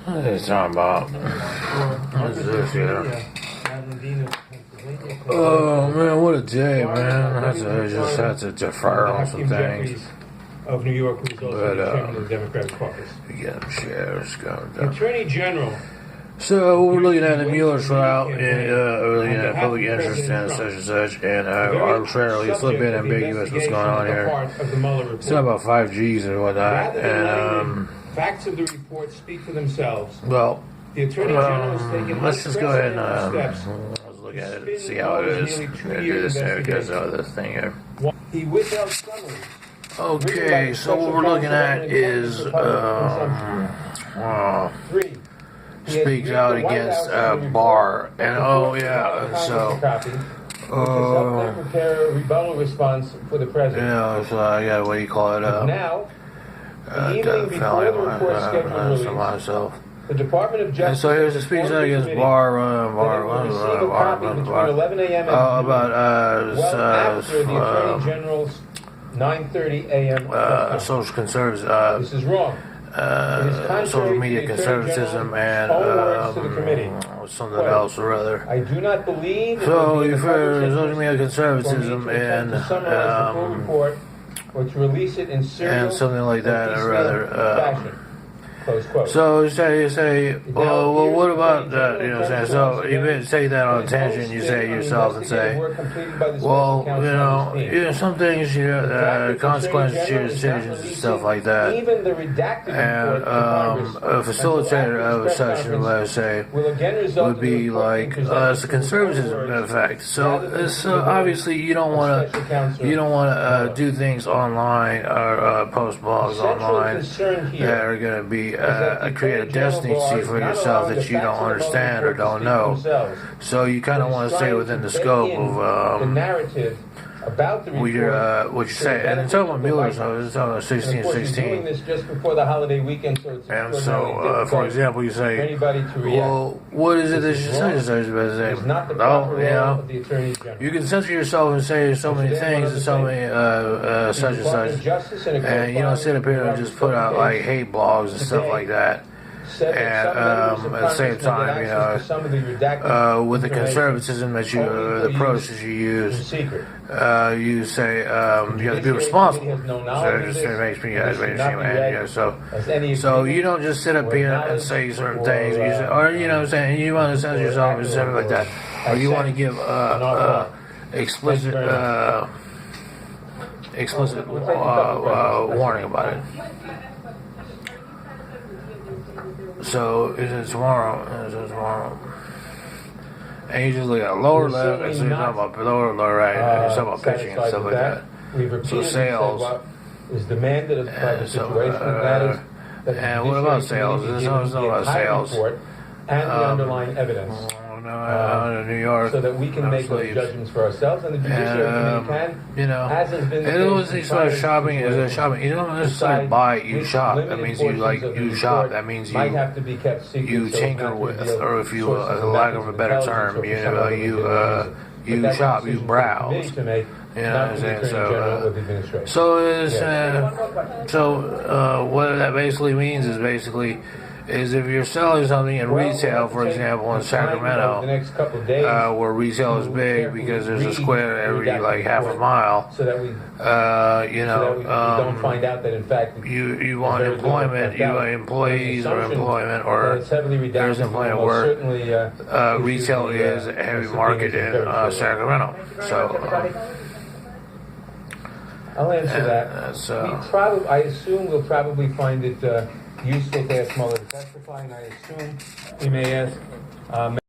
What are they talking about? What's this here? Oh man, what a day, man! I just had to defer on some things. Of New York, who is also the chairman of the Democratic Caucus. Yeah, shares going The down. Attorney General. So we're looking at the Mueller trial, and we're looking at public interest and such, and arbitrarily it's a little bit ambiguous what's going on here. It's not about 5Gs and whatnot, and facts of the report speak for themselves. well, The Attorney General has taken let's just go ahead and steps. let's look at it and see how it is. We're gonna do this here because of this thing here. He withheld summaries. Okay, so what we're looking at is Three. speaks out against Barr, and so prepare a rebuttal response for the president. so yeah, what do you call it? Now, the evening before the report scheduled release, myself. the Department of And Justice. so here's a speech out against Barr, Between 11 a.m. and about after the Attorney General's 9:30 a.m. social conservatives, This is wrong. social media conservatism, and something else or other. I do not believe. So you've heard social media conservatism and report or to release it in serial and something like that or other. fashion. Close quote. So you say, well, what about that? You know what I'm saying? So you take that on a tangent. You say to yourself and say, well, some things, consequences to your decisions and stuff like that. Even the redacted And a facilitator of such, let's say, would be like it's a conservatism effect. So obviously you don't want to do things online or post blogs online that are going to be create a destiny for yourself that you don't understand or don't know. So you kind of want to stay within the scope of the narrative about the report, what you say. And it's talking about Mueller, so it's talking about 1616. Doing this just before the holiday weekend, so it's And so, for example, you say, well, what is it that you say? It's not the proper role of the Attorney General. You can censor yourself and say so many things and so many such and such, and you don't sit up here and just put out like hate blogs and stuff like that. And at the same time, with the conservatism that the approach that you use, you say you have to be responsible. So it just makes me mad. So you don't just sit up here and say certain things, or saying you want to censor yourself and something like that, or you want to give explicit warning about it. So is it tomorrow? And you just look at lower left, and so you're talking about lower right, and you're talking about pitching and stuff like that. So sales is demanded of the private situation. And what about sales? There's no about sales. And the underlying evidence. In New York, so that we can make those judgments for ourselves, and the Judiciary Committee can, as has been the case. And it was things like shopping. You don't necessarily buy. You shop. That means you shop. That means you tinker with, or if you, lack of a better term, you shop. You browse. You know what I'm saying? So what that basically means is if you're selling something in retail, for example, in Sacramento, where retail is big because there's a square every like half a mile, you want employment, you want employees or employment, or there's employment where retail is a heavy market in Sacramento. So I'll answer that. I assume we'll probably find it useful to ask Mueller to testify, and I assume we may ask